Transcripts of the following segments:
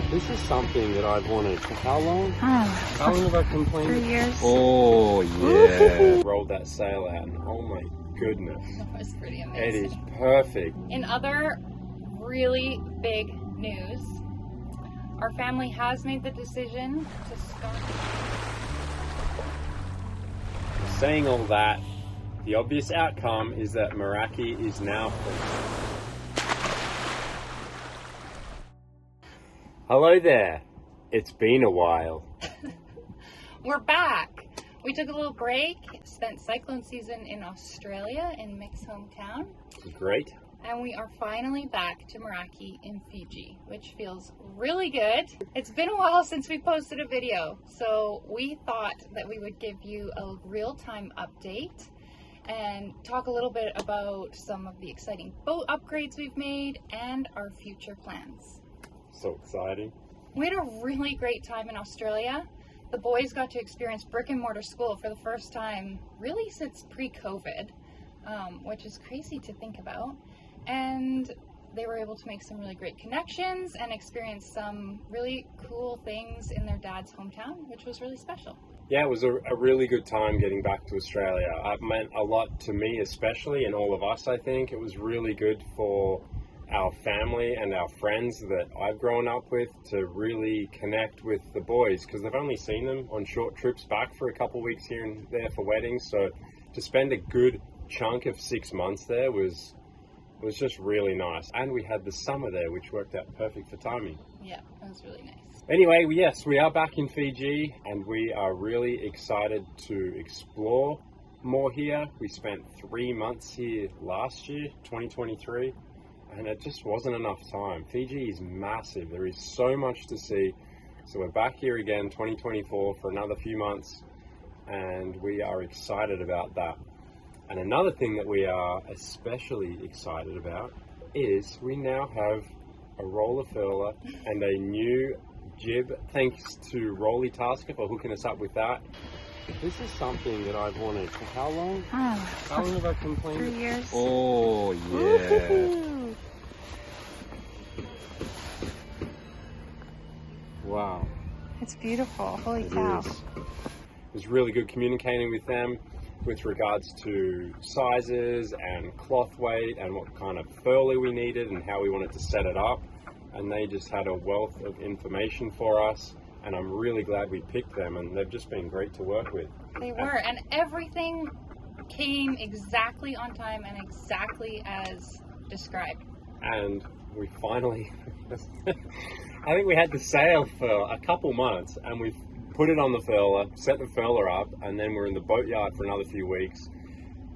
This is something that I've wanted for how long? How long have I complained? 3 years. Oh yeah. Rolled that sail out and oh my goodness. That was pretty amazing. It is perfect. In other really big news, our family has made the decision to start. Saying all that, the obvious outcome is that Meraki is now free. Hello there. It's been a while. We're back. We took a little break, spent cyclone season in Australia in Mick's hometown. Great. And we are finally back to Meraki in Fiji, which feels really good. It's been a while since we posted a video, so we thought that we would give you a real-time update and talk a little bit about some of the exciting boat upgrades we've made and our future plans. So exciting. We had a really great time in Australia. The boys got to experience brick and mortar school for the first time really since pre-COVID, which is crazy to think about. And they were able to make some really great connections and experience some really cool things in their dad's hometown, which was really special. Yeah, it was a really good time getting back to Australia. It meant a lot to me especially, and all of us, I think. It was really good for our family and our friends that I've grown up with to really connect with the boys, because they've only seen them on short trips back for a couple of weeks here and there for weddings. So to spend a good chunk of 6 months there was just really nice. And we had the summer there, which worked out perfect for timing. Yeah, it was really nice. Anyway, yes, we are back in Fiji and we are really excited to explore more here. We spent 3 months here last year, 2023, and it just wasn't enough time. Fiji is massive. There is so much to see. So we're back here again, 2024, for another few months, and we are excited about that. And another thing that we are especially excited about is we now have a roller furler and a new jib, thanks to Rolly Tasker for hooking us up with that. This is something that I've wanted for how long? How long have I complained? 3 years. Oh yeah. Woo-hoo. Wow. It's beautiful. Holy It cow. is. It was really good communicating with them with regards to sizes and cloth weight and what kind of furler we needed and how we wanted to set it up. And they just had a wealth of information for us, and I'm really glad we picked them, and they've just been great to work with. They were, and everything came exactly on time and exactly as described. And we finally, I think we had the sail for a couple months, and we put it on the furler, set the furler up, and then we're in the boatyard for another few weeks.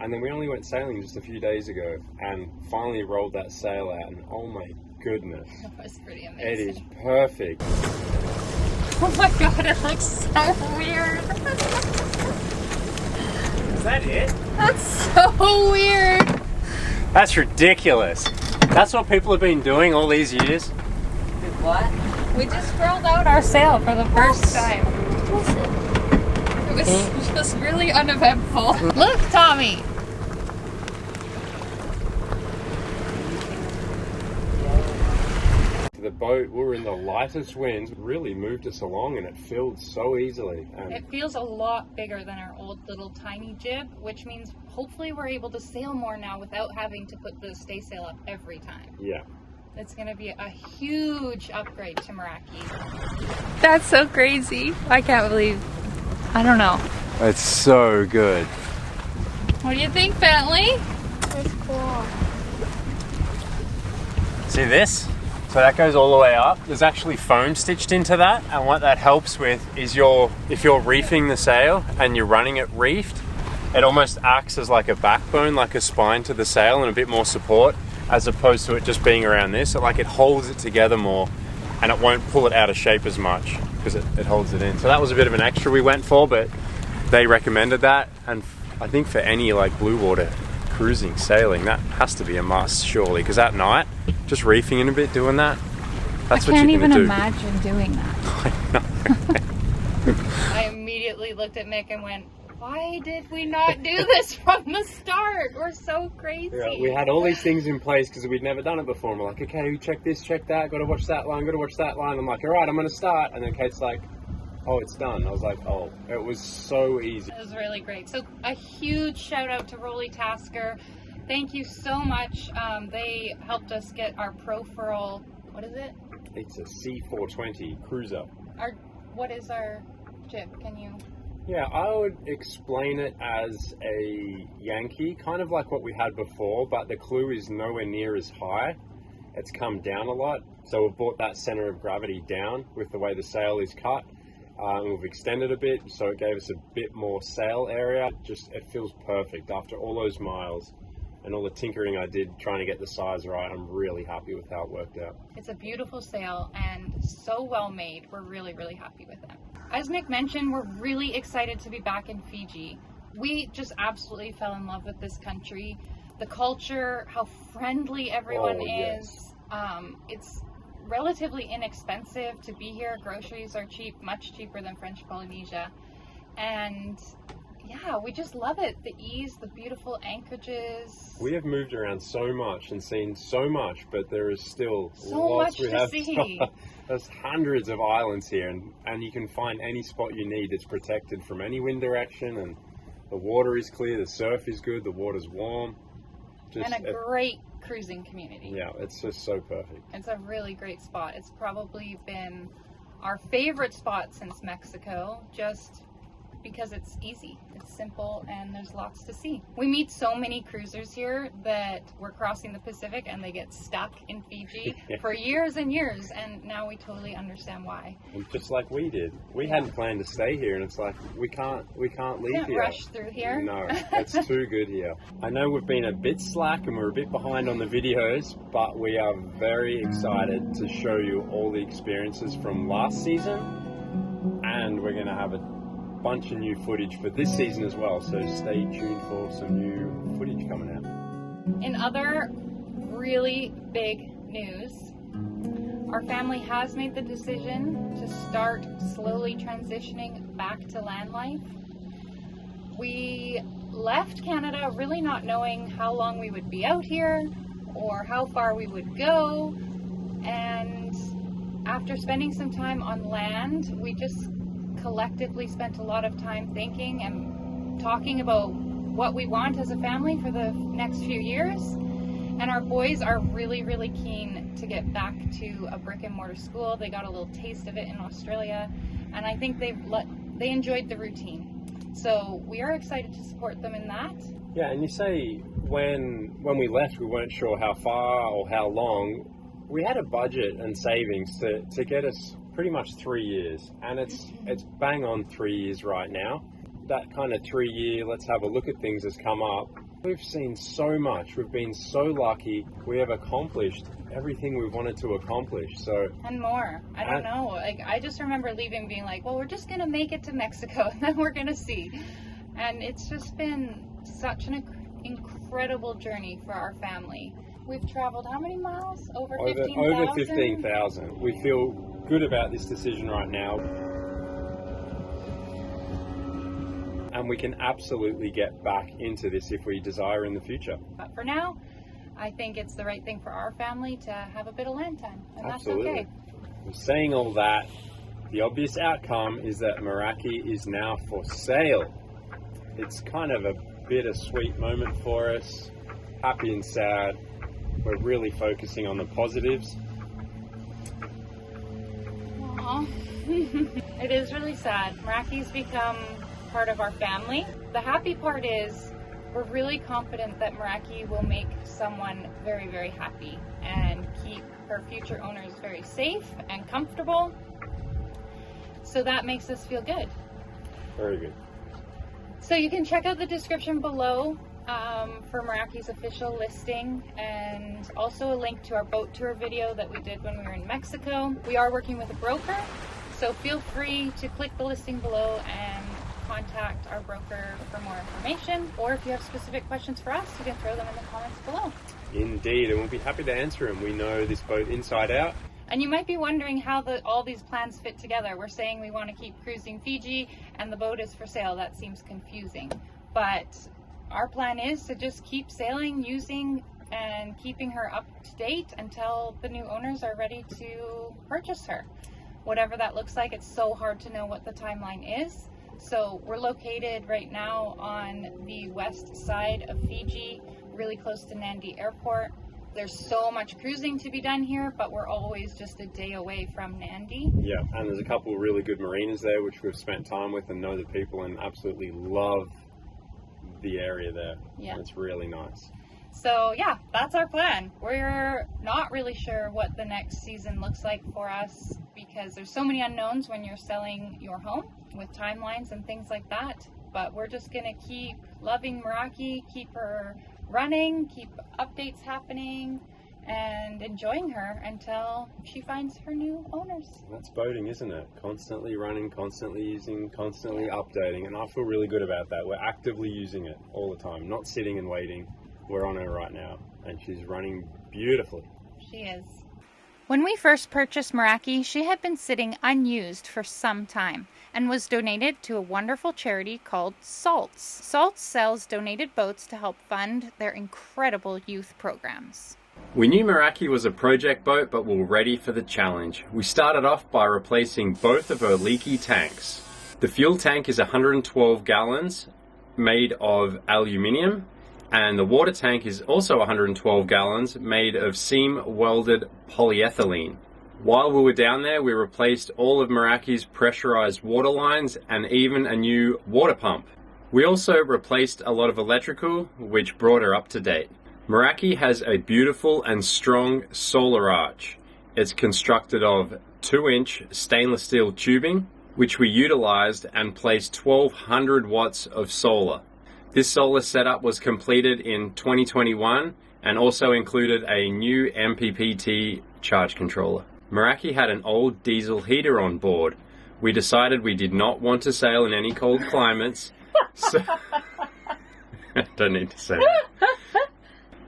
And then we only went sailing just a few days ago and finally rolled that sail out, and oh my goodness. That was pretty amazing. It is perfect. Oh my god, it looks so weird. Is that it? That's so weird. That's ridiculous. That's what people have been doing all these years. What? We just rolled out our sail for the first time. It was just really uneventful. Look, Tommy! The boat, we were in the lightest winds, really moved us along, and it filled so easily. It feels a lot bigger than our old little tiny jib, which means hopefully we're able to sail more now without having to put the stay sail up every time. Yeah. It's going to be a huge upgrade to Meraki. That's so crazy. I can't believe. I don't know. It's so good. What do you think, Bentley? It's cool. See this? So that goes all the way up. There's actually foam stitched into that, and what that helps with is if you're reefing the sail and you're running it reefed, it almost acts as like a backbone, like a spine to the sail, and a bit more support, as opposed to it just being around this. So like it holds it together more, and it won't pull it out of shape as much because it holds it in. So that was a bit of an extra we went for, but they recommended that, and I think for any like blue water cruising, sailing, that has to be a must surely, because at night, just reefing in a bit, doing that, that's what you're going to do. I can't even imagine doing that. I know. I immediately looked at Mick and went, why did we not do this from the start? We're so crazy. Yeah, we had all these things in place because we'd never done it before. And we're like, okay, check this, check that, got to watch that line, got to watch that line. I'm like, all right, I'm going to start. And then Kate's like, oh, it's done. I was like, oh, it was so easy. It was really great. So a huge shout out to Rolly Tasker. Thank you so much. They helped us get our profile. What is it? It's a C420 cruiser. What is our jib? Can you? Yeah, I would explain it as a Yankee, kind of like what we had before, but the clue is nowhere near as high. It's come down a lot. So we've brought that center of gravity down with the way the sail is cut. And we've extended a bit, so it gave us a bit more sail area. It feels perfect after all those miles and all the tinkering I did trying to get the size right. I'm really happy with how it worked out. It's a beautiful sail and so well made. We're really, really happy with it. As Nick mentioned, we're really excited to be back in Fiji. We just absolutely fell in love with this country. The culture, how friendly everyone is. It's relatively inexpensive to be here. Groceries are cheap, much cheaper than French Polynesia. And yeah, we just love it. The ease, the beautiful anchorages. We have moved around so much and seen so much, but there is still so lots much to see. There's hundreds of islands here, and you can find any spot you need. It's protected from any wind direction, and the water is clear, the surf is good, the water's warm. And a great cruising community. Yeah, it's just so perfect. It's a really great spot. It's probably been our favorite spot since Mexico, just because it's easy, it's simple, and there's lots to see. We meet so many cruisers here that we're crossing the Pacific and they get stuck in Fiji for years and years, and now we totally understand why. And just like we did. We hadn't planned to stay here, and it's like, we can't leave Can't here. rush through here. No, it's too good here. I know we've been a bit slack and we're a bit behind on the videos, but we are very excited to show you all the experiences from last season, and we're going to have a bunch of new footage for this season as well, so stay tuned for some new footage coming out. In other really big news, our family has made the decision to start slowly transitioning back to land life. We left Canada really not knowing how long we would be out here or how far we would go, and after spending some time on land, we just collectively spent a lot of time thinking and talking about what we want as a family for the next few years. And our boys are really, really keen to get back to a brick and mortar school. They got a little taste of it in Australia, and I think they enjoyed the routine. So we are excited to support them in that. Yeah, and you say when we left we weren't sure how far or how long. We had a budget and savings to get us pretty much 3 years, and it's bang on 3 years right now. That kind of 3 year, let's have a look at things has come up. We've seen so much. We've been so lucky. We have accomplished everything we wanted to accomplish. So and more. I don't know. Like, I just remember leaving being like, well, we're just gonna make it to Mexico and then we're gonna see. And it's just been such an incredible journey for our family. We've traveled how many miles? Over 15,000? Over 15,000. We feel good about this decision right now. And we can absolutely get back into this if we desire in the future. But for now, I think it's the right thing for our family to have a bit of land time. And absolutely. That's okay. Saying all that, the obvious outcome is that Meraki is now for sale. It's kind of a bittersweet moment for us. Happy and sad. We're really focusing on the positives. Aww. It is really sad. Meraki's become part of our family. The happy part is we're really confident that Meraki will make someone very, very happy and keep her future owners very safe and comfortable. So that makes us feel good. Very good. So you can check out the description below for Meraki's official listing, and also a link to our boat tour video that we did when we were in Mexico. We are working with a broker, so feel free to click the listing below and contact our broker for more information, or if you have specific questions for us, you can throw them in the comments below. Indeed, and we'll be happy to answer them. We know this boat inside out. And you might be wondering how all these plans fit together. We're saying we want to keep cruising Fiji and the boat is for sale. That seems confusing. But our plan is to just keep sailing, using and keeping her up to date until the new owners are ready to purchase her. Whatever that looks like, it's so hard to know what the timeline is. So we're located right now on the west side of Fiji, really close to Nandi Airport. There's so much cruising to be done here, but we're always just a day away from Nandi. Yeah, and there's a couple of really good marinas there, which we've spent time with and know the people and absolutely love the area there. Yeah. And it's really nice. So yeah, that's our plan. We're not really sure what the next season looks like for us because there's so many unknowns when you're selling your home with timelines and things like that. But we're just gonna keep loving Meraki, keep her running, keep updates happening, and enjoying her until she finds her new owners. That's boating, isn't it? Constantly running, constantly using, constantly updating, and I feel really good about that. We're actively using it all the time, not sitting and waiting. We're on her right now, and she's running beautifully. She is. When we first purchased Meraki, she had been sitting unused for some time and was donated to a wonderful charity called SALTS. SALTS sells donated boats to help fund their incredible youth programs. We knew Meraki was a project boat, but we were ready for the challenge. We started off by replacing both of her leaky tanks. The fuel tank is 112 gallons, made of aluminium, and the water tank is also 112 gallons, made of seam-welded polyethylene. While we were down there, we replaced all of Meraki's pressurized water lines and even a new water pump. We also replaced a lot of electrical, which brought her up to date. Meraki has a beautiful and strong solar arch. It's constructed of 2-inch stainless steel tubing, which we utilized and placed 1200 watts of solar. This solar setup was completed in 2021 and also included a new MPPT charge controller. Meraki had an old diesel heater on board. We decided we did not want to sail in any cold climates, so I don't need to say that.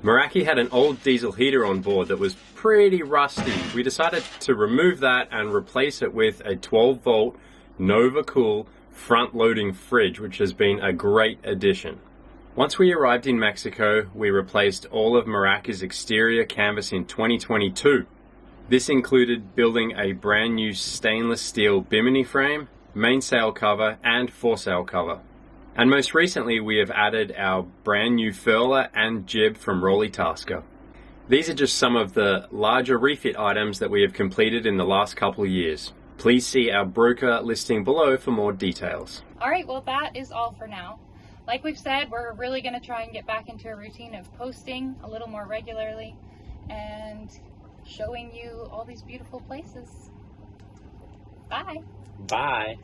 Meraki had an old diesel heater on board that was pretty rusty. We decided to remove that and replace it with a 12-volt Nova Cool front-loading fridge, which has been a great addition. Once we arrived in Mexico, we replaced all of Meraki's exterior canvas in 2022. This included building a brand new stainless steel bimini frame, mainsail cover, and foresail cover. And most recently, we have added our brand new furler and jib from Rolly Tasker. These are just some of the larger refit items that we have completed in the last couple of years. Please see our broker listing below for more details. All right, well, that is all for now. Like we've said, we're really going to try and get back into a routine of posting a little more regularly and showing you all these beautiful places. Bye. Bye.